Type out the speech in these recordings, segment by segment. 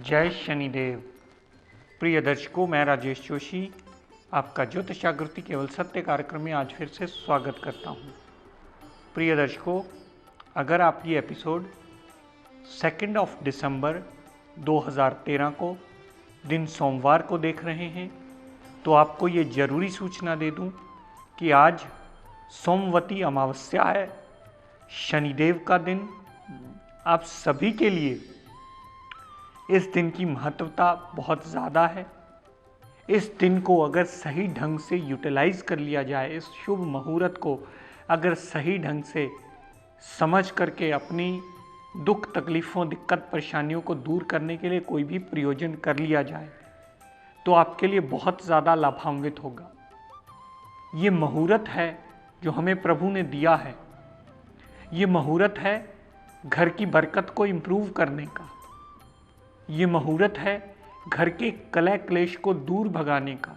जय शनिदेव। प्रिय दर्शकों, मैं राजेश जोशी आपका ज्योतिष जागृति केवल सत्य कार्यक्रम में आज फिर से स्वागत करता हूं। प्रिय दर्शकों, अगर आप ये एपिसोड 2 दिसंबर 2013 को दिन सोमवार को देख रहे हैं तो आपको ये जरूरी सूचना दे दूं कि आज सोमवती अमावस्या है, शनिदेव का दिन। आप सभी के लिए इस दिन की महत्वता बहुत ज़्यादा है। इस दिन को अगर सही ढंग से यूटिलाइज कर लिया जाए, इस शुभ मुहूर्त को अगर सही ढंग से समझ करके अपनी दुख तकलीफ़ों दिक्कत परेशानियों को दूर करने के लिए कोई भी प्रयोजन कर लिया जाए तो आपके लिए बहुत ज़्यादा लाभान्वित होगा। ये मुहूर्त है जो हमें प्रभु ने दिया है। ये मुहूर्त है घर की बरकत को इम्प्रूव करने का। ये मुहूर्त है घर के कलह क्लेश को दूर भगाने का।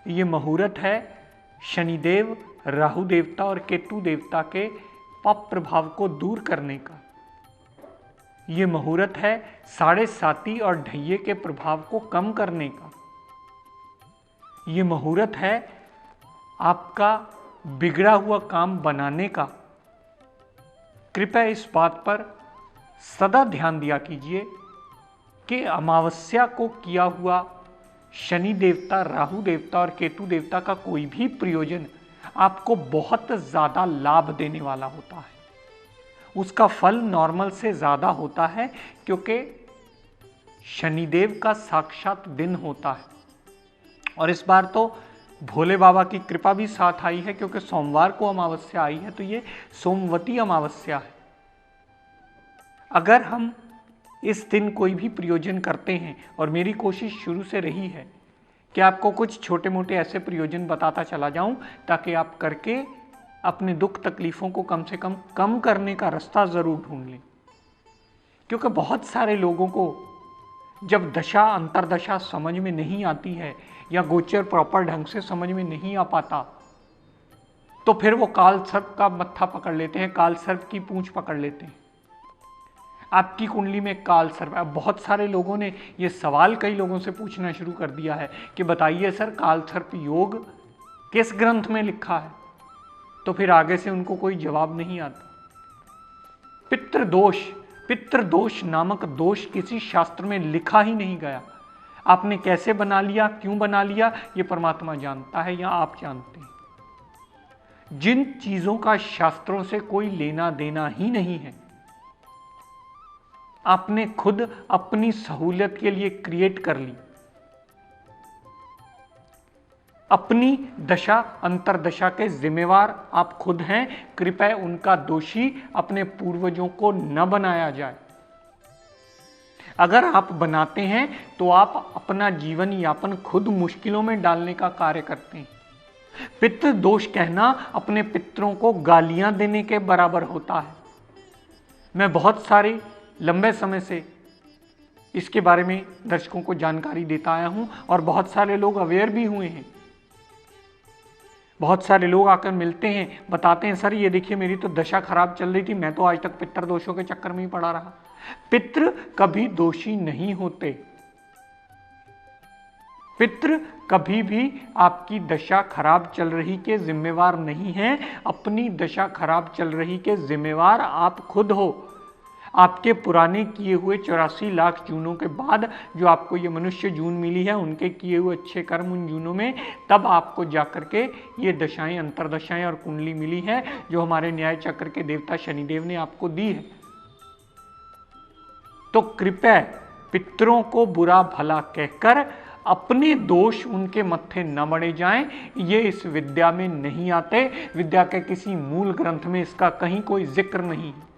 ये मुहूर्त है शनिदेव, राहु देवता और केतु देवता के पाप प्रभाव को दूर करने का। ये मुहूर्त है साढ़े साती और ढैये के प्रभाव को कम करने का। ये मुहूर्त है आपका बिगड़ा हुआ काम बनाने का। कृपया इस बात पर सदा ध्यान दिया कीजिए कि अमावस्या को किया हुआ शनि देवता, राहु देवता और केतु देवता का कोई भी प्रयोजन आपको बहुत ज़्यादा लाभ देने वाला होता है। उसका फल नॉर्मल से ज़्यादा होता है क्योंकि शनिदेव का साक्षात दिन होता है। और इस बार तो भोले बाबा की कृपा भी साथ आई है क्योंकि सोमवार को अमावस्या आई है, तो ये सोमवती अमावस्या है। अगर हम इस दिन कोई भी प्रयोजन करते हैं, और मेरी कोशिश शुरू से रही है कि आपको कुछ छोटे मोटे ऐसे प्रयोजन बताता चला जाऊं ताकि आप करके अपने दुख तकलीफ़ों को कम से कम करने का रास्ता ज़रूर ढूंढ लें। क्योंकि बहुत सारे लोगों को जब दशा अंतरदशा समझ में नहीं आती है या गोचर प्रॉपर ढंग से समझ में नहीं आ पाता तो फिर वो काल सर्प का मत्था पकड़ लेते हैं, काल सर्प की पूंछ पकड़ लेते हैं। आपकी कुंडली में काल सर्प, अब बहुत सारे लोगों ने ये सवाल कई लोगों से पूछना शुरू कर दिया है कि बताइए सर, काल सर्प योग किस ग्रंथ में लिखा है? तो फिर आगे से उनको कोई जवाब नहीं आता। पितृदोष नामक दोष किसी शास्त्र में लिखा ही नहीं गया। आपने कैसे बना लिया, क्यों बना लिया, ये परमात्मा जानता है या आप जानते हैं। जिन चीजों का शास्त्रों से कोई लेना देना ही नहीं है, आपने खुद अपनी सहूलियत के लिए क्रिएट कर ली। अपनी दशा अंतरदशा के जिम्मेवार आप खुद हैं। कृपया उनका दोषी अपने पूर्वजों को न बनाया जाए। अगर आप बनाते हैं तो आप अपना जीवन यापन खुद मुश्किलों में डालने का कार्य करते हैं। पितृ दोष कहना अपने पितरों को गालियां देने के बराबर होता है। मैं बहुत सारी लंबे समय से इसके बारे में दर्शकों को जानकारी देता आया हूं और बहुत सारे लोग अवेयर भी हुए हैं। बहुत सारे लोग आकर मिलते हैं, बताते हैं सर ये देखिए मेरी तो दशा खराब चल रही थी, मैं तो आज तक पितृ दोषों के चक्कर में ही पड़ा रहा। पितृ कभी दोषी नहीं होते। पितृ कभी भी आपकी दशा खराब चल रही के जिम्मेवार नहीं है। अपनी दशा खराब चल रही के जिम्मेवार आप खुद हो। आपके पुराने किए हुए 84 लाख जूनों के बाद जो आपको ये मनुष्य जून मिली है, उनके किए हुए अच्छे कर्म उन जूनों में, तब आपको जाकर के ये दशाएं, अंतरदशाएं और कुंडली मिली है जो हमारे न्याय चक्र के देवता शनिदेव ने आपको दी है। तो कृपया पितरों को बुरा भला कहकर अपने दोष उनके मत्थे न मढ़े जाएं, ये इस विद्या में नहीं आते। विद्या के किसी मूल ग्रंथ में इसका कहीं कोई जिक्र नहीं है।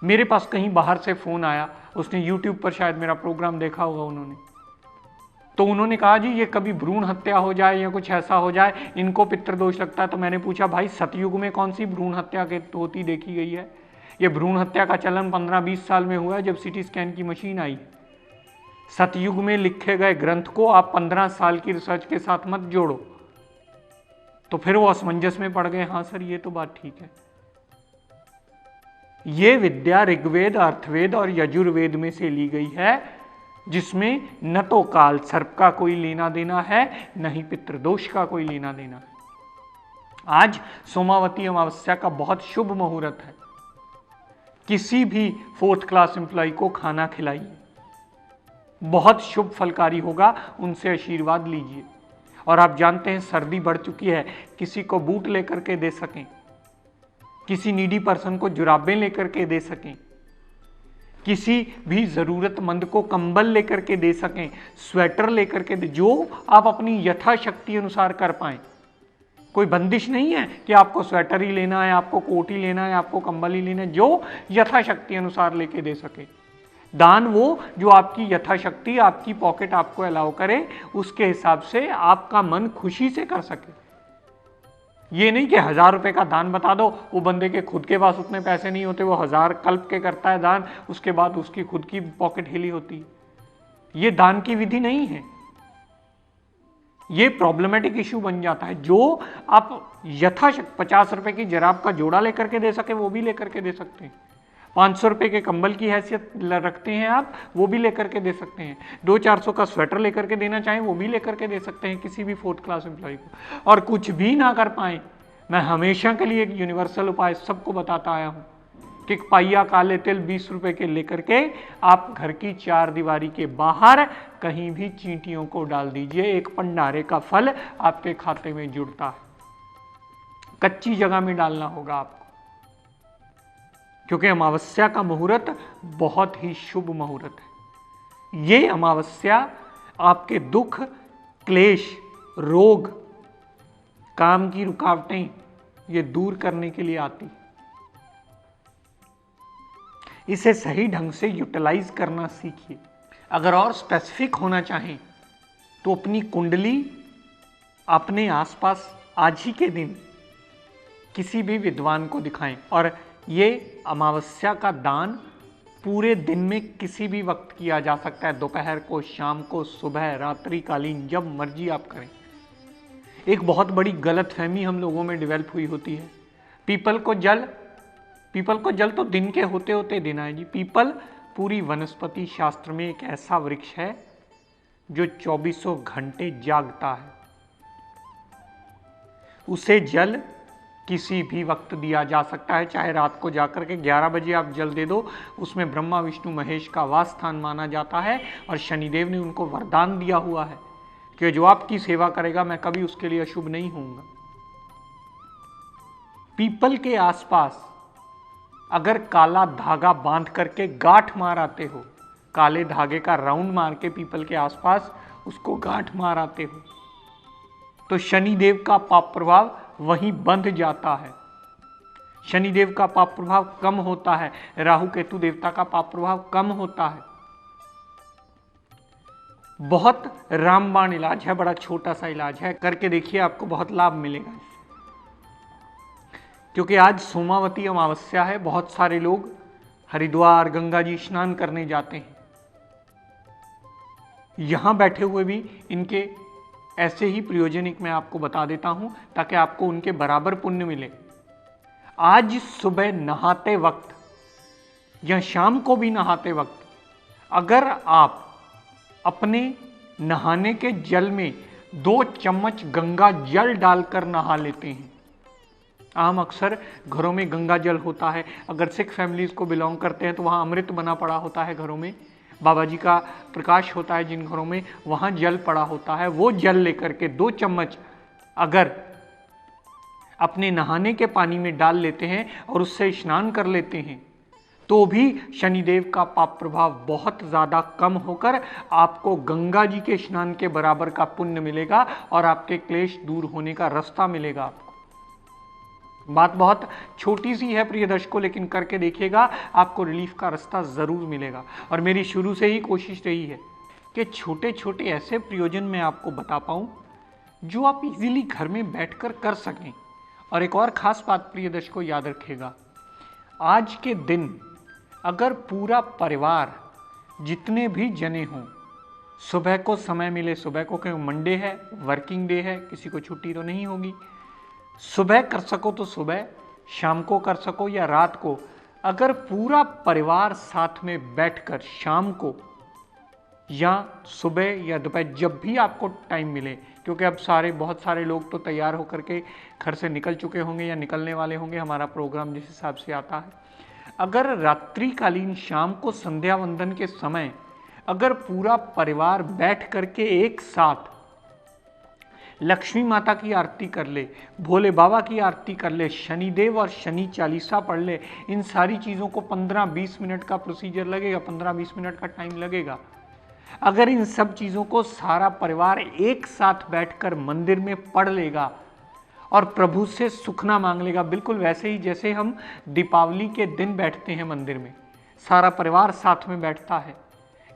मेरे पास कहीं बाहर से फोन आया, उसने YouTube पर शायद मेरा प्रोग्राम देखा होगा उन्होंने, तो उन्होंने कहा जी ये कभी भ्रूण हत्या हो जाए या कुछ ऐसा हो जाए इनको पितृदोष लगता है। तो मैंने पूछा भाई सतयुग में कौन सी भ्रूण हत्या के होती देखी गई है? ये भ्रूण हत्या का चलन 15-20 साल में हुआ है जब सीटी स्कैन की मशीन आई। सतयुग में लिखे गए ग्रंथ को आप 15 साल की रिसर्च के साथ मत जोड़ो। तो फिर वो असमंजस में पड़ गए, हाँ सर ये तो बात ठीक है। ये विद्या ऋग्वेद, अर्थवेद और यजुर्वेद में से ली गई है, जिसमें न तो काल सर्प का कोई लेना देना है, न ही पितृदोष का कोई लेना देना है। आज सोमावती अमावस्या का बहुत शुभ मुहूर्त है। किसी भी 4th क्लास एम्प्लॉय को खाना खिलाइए, बहुत शुभ फलकारी होगा, उनसे आशीर्वाद लीजिए। और आप जानते हैं सर्दी बढ़ चुकी है, किसी को बूट लेकर के दे सकें, किसी नीडी पर्सन को जुराबें लेकर के दे सकें, किसी भी जरूरतमंद को कंबल लेकर के दे सकें, स्वेटर लेकर के दे, जो आप अपनी यथाशक्ति अनुसार कर पाएं। कोई बंदिश नहीं है कि आपको स्वेटर ही लेना है, आपको कोट ही लेना है, आपको कंबल ही लेना है, जो यथाशक्ति अनुसार लेके दे सके। दान वो जो आपकी यथाशक्ति, आपकी पॉकेट आपको अलाउ करे, उसके हिसाब से आपका मन खुशी से कर सके। ये नहीं कि 1000 रुपए का दान बता दो, वो बंदे के खुद के पास उतने पैसे नहीं होते, वो 1000 कल्प के करता है दान, उसके बाद उसकी खुद की पॉकेट हिली होती है। ये दान की विधि नहीं है, ये प्रॉब्लमेटिक इश्यू बन जाता है। जो आप यथाशक्ति 50 रुपए की जराब का जोड़ा लेकर के दे सके वो भी लेकर के दे सकते हैं, 500 रुपए के कंबल की हैसियत रखते हैं आप, वो भी लेकर के दे सकते हैं, 200-400 का स्वेटर लेकर के देना चाहें वो भी लेकर के दे सकते हैं किसी भी 4th क्लास एम्प्लॉय को। और कुछ भी ना कर पाए, मैं हमेशा के लिए एक यूनिवर्सल उपाय सबको बताता आया हूँ कि पाइया काले तिल 20 रुपए के लेकर के आप घर की 4 दीवारी के बाहर कहीं भी चींटियों को डाल दीजिए, एक भंडारे का फल आपके खाते में जुड़ता है। कच्ची जगह में डालना होगा आपको, क्योंकि अमावस्या का मुहूर्त बहुत ही शुभ मुहूर्त है। ये अमावस्या आपके दुख, क्लेश, रोग, काम की रुकावटें ये दूर करने के लिए आती। इसे सही ढंग से यूटिलाइज करना सीखिए। अगर और स्पेसिफिक होना चाहें तो अपनी कुंडली अपने आसपास आज ही के दिन किसी भी विद्वान को दिखाएं। और ये अमावस्या का दान पूरे दिन में किसी भी वक्त किया जा सकता है, दोपहर को, शाम को, सुबह, रात्रिकालीन, जब मर्जी आप करें। एक बहुत बड़ी गलतफहमी हम लोगों में डेवलप हुई होती है, पीपल को जल तो दिन के होते होते देना है जी। पीपल पूरी वनस्पति शास्त्र में एक ऐसा वृक्ष है जो 24 घंटे जागता है। उसे जल किसी भी वक्त दिया जा सकता है, चाहे रात को जाकर के 11 बजे आप जल दे दो। उसमें ब्रह्मा विष्णु महेश का वास स्थान माना जाता है और शनिदेव ने उनको वरदान दिया हुआ है कि जो आपकी सेवा करेगा मैं कभी उसके लिए अशुभ नहीं होऊंगा। पीपल के आसपास अगर काला धागा बांध करके गांठ मार आते हो, काले धागे का राउंड मार के पीपल के आसपास उसको गांठ मार आते हो, तो शनिदेव का पाप प्रभाव वहीं बंध जाता है। शनिदेव का पाप प्रभाव कम होता है, राहु केतु देवता का पाप प्रभाव कम होता है। बहुत रामबाण इलाज है, बड़ा छोटा सा इलाज है, करके देखिए आपको बहुत लाभ मिलेगा। क्योंकि आज सोमावती अमावस्या है, बहुत सारे लोग हरिद्वार, गंगा जी स्नान करने जाते हैं। यहां बैठे हुए भी इनके ऐसे ही प्रयोजनिक मैं आपको बता देता हूं ताकि आपको उनके बराबर पुण्य मिले। आज सुबह नहाते वक्त या शाम को भी नहाते वक्त अगर आप अपने नहाने के जल में 2 चम्मच गंगा जल डालकर नहा लेते हैं। आम अक्सर घरों में गंगा जल होता है, अगर सिख फैमिलीज को बिलोंग करते हैं तो वहाँ अमृत बना पड़ा होता है घरों में, बाबा जी का प्रकाश होता है जिन घरों में, वहाँ जल पड़ा होता है। वो जल लेकर के 2 चम्मच अगर अपने नहाने के पानी में डाल लेते हैं और उससे स्नान कर लेते हैं तो भी शनिदेव का पाप प्रभाव बहुत ज़्यादा कम होकर आपको गंगा जी के स्नान के बराबर का पुण्य मिलेगा और आपके क्लेश दूर होने का रास्ता मिलेगा आपको। बात बहुत छोटी सी है प्रिय दर्शकों, लेकिन करके देखिएगा, आपको रिलीफ का रास्ता ज़रूर मिलेगा। और मेरी शुरू से ही कोशिश रही है कि छोटे छोटे ऐसे प्रयोजन मैं आपको बता पाऊँ जो आप इजीली घर में बैठकर कर सकें। और एक और ख़ास बात प्रिय दर्शकों याद रखिएगा, आज के दिन अगर पूरा परिवार जितने भी जने हों, सुबह को समय मिले सुबह को, क्योंकि मंडे है, वर्किंग डे है, किसी को छुट्टी तो नहीं होगी, सुबह कर सको तो सुबह, शाम को कर सको या रात को, अगर पूरा परिवार साथ में बैठकर शाम को या सुबह या दोपहर जब भी आपको टाइम मिले, क्योंकि अब बहुत सारे लोग तो तैयार होकर के घर से निकल चुके होंगे या निकलने वाले होंगे, हमारा प्रोग्राम जिस हिसाब से आता है, अगर रात्रिकालीन शाम को संध्या वंदन के समय अगर पूरा परिवार बैठ करके एक साथ लक्ष्मी माता की आरती कर ले, भोले बाबा की आरती कर ले, शनिदेव और शनि चालीसा पढ़ ले, इन सारी चीज़ों को 15-20 मिनट का प्रोसीजर लगेगा, 15-20 मिनट का टाइम लगेगा। अगर इन सब चीज़ों को सारा परिवार एक साथ बैठकर मंदिर में पढ़ लेगा और प्रभु से सुखना मांग लेगा, बिल्कुल वैसे ही जैसे हम दीपावली के दिन बैठते हैं मंदिर में, सारा परिवार साथ में बैठता है,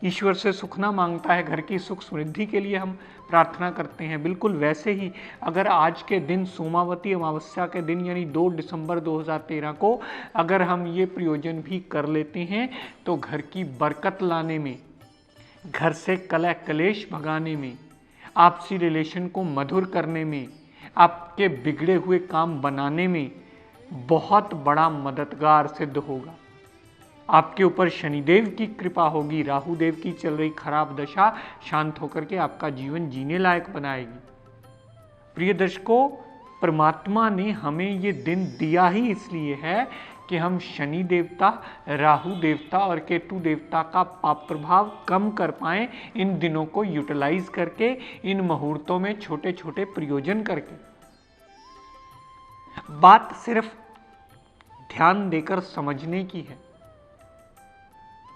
ईश्वर से सुखना मांगता है, घर की सुख समृद्धि के लिए हम प्रार्थना करते हैं, बिल्कुल वैसे ही अगर आज के दिन सोमावती अमावस्या के दिन यानी 2 दिसंबर 2013 को अगर हम ये प्रयोजन भी कर लेते हैं तो घर की बरकत लाने में, घर से कलह कलेश भगाने में, आपसी रिलेशन को मधुर करने में, आपके बिगड़े हुए काम बनाने में बहुत बड़ा मददगार सिद्ध होगा। आपके ऊपर शनिदेव की कृपा होगी, राहु देव की चल रही खराब दशा शांत होकर के आपका जीवन जीने लायक बनाएगी। प्रिय दर्शकों, परमात्मा ने हमें ये दिन दिया ही इसलिए है कि हम शनि देवता, राहु देवता और केतु देवता का पाप प्रभाव कम कर पाएं, इन दिनों को यूटिलाइज करके, इन मुहूर्तों में छोटे छोटे प्रयोजन करके। बात सिर्फ ध्यान देकर समझने की है,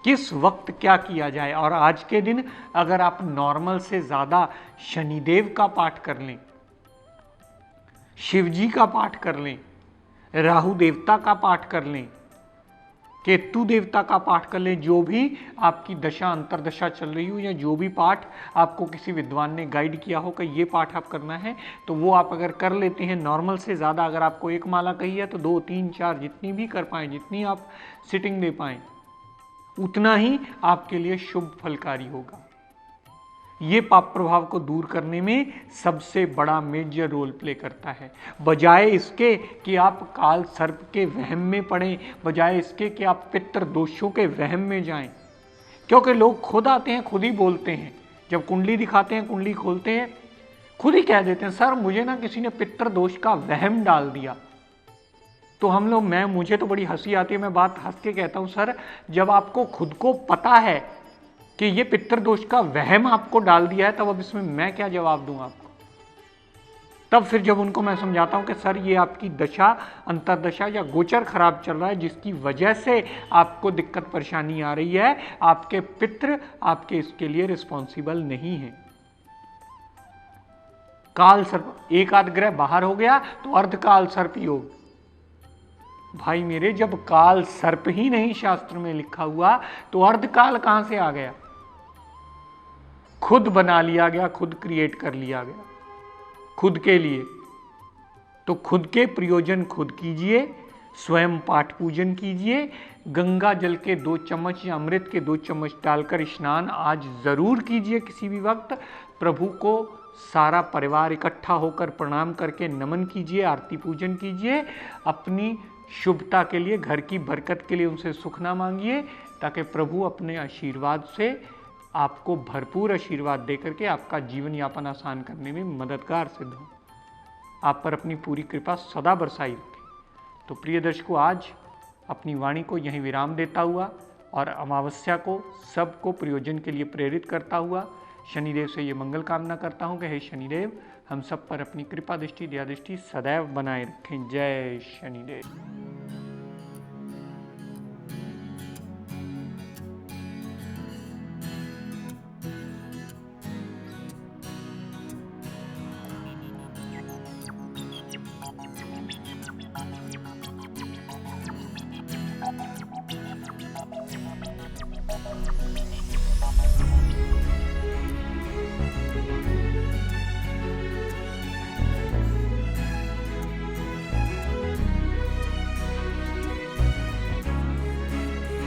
किस वक्त क्या किया जाए। और आज के दिन अगर आप नॉर्मल से ज्यादा शनिदेव का पाठ कर लें, शिव जी का पाठ कर लें, राहु देवता का पाठ कर लें, केतु देवता का पाठ कर लें, जो भी आपकी दशा अंतरदशा चल रही हो या जो भी पाठ आपको किसी विद्वान ने गाइड किया हो कि ये पाठ आप करना है, तो वो आप अगर कर लेते हैं नॉर्मल से ज़्यादा, अगर आपको एक माला कही है तो 2, 3, 4 जितनी भी कर पाएँ, जितनी आप सिटिंग दे पाएँ, उतना ही आपके लिए शुभ फलकारी होगा। ये पाप प्रभाव को दूर करने में सबसे बड़ा मेजर रोल प्ले करता है। बजाय इसके कि आप काल सर्प के वहम में पड़ें, बजाय इसके कि आप पितृ दोषों के वहम में जाएं, क्योंकि लोग खुद आते हैं, खुद ही बोलते हैं, जब कुंडली दिखाते हैं, कुंडली खोलते हैं, खुद ही कह देते हैं सर मुझे ना किसी ने पितृ दोष का वहम डाल दिया। तो हम लोग, मुझे तो बड़ी हंसी आती है, मैं बात हंस के कहता हूं सर, जब आपको खुद को पता है कि ये पितृदोष का वहम आपको डाल दिया है, तब अब इसमें मैं क्या जवाब दूं आपको। तब फिर जब उनको मैं समझाता हूं कि सर ये आपकी दशा, अंतरदशा या गोचर खराब चल रहा है, जिसकी वजह से आपको दिक्कत परेशानी आ रही है, आपके पितृ आपके इसके लिए रिस्पॉन्सिबल नहीं है। काल सर्प, एक आध ग्रह बाहर हो गया तो अर्धकाल सर्प योग। भाई मेरे, जब काल सर्प ही नहीं शास्त्र में लिखा हुआ तो अर्धकाल कहां से आ गया? खुद बना लिया गया, खुद क्रिएट कर लिया गया खुद के लिए। तो खुद के प्रयोजन खुद कीजिए, स्वयं पाठ पूजन कीजिए, गंगा जल के 2 चम्मच या अमृत के 2 चम्मच डालकर स्नान आज जरूर कीजिए किसी भी वक्त। प्रभु को सारा परिवार इकट्ठा होकर प्रणाम करके नमन कीजिए, आरती पूजन कीजिए, अपनी शुभता के लिए, घर की बरकत के लिए उनसे सुख ना मांगिए, ताकि प्रभु अपने आशीर्वाद से आपको भरपूर आशीर्वाद देकर के आपका जीवन यापन आसान करने में मददगार सिद्ध हो, आप पर अपनी पूरी कृपा सदा बरसाई रखे। तो प्रिय दर्शकों, आज अपनी वाणी को यहीं विराम देता हुआ और अमावस्या को सबको प्रयोजन के लिए प्रेरित करता हुआ शनिदेव से ये मंगल कामना करता हूँ कि हे शनिदेव, हम सब पर अपनी कृपा दृष्टि, दया दृष्टि सदैव बनाए रखें। जय शनिदेव।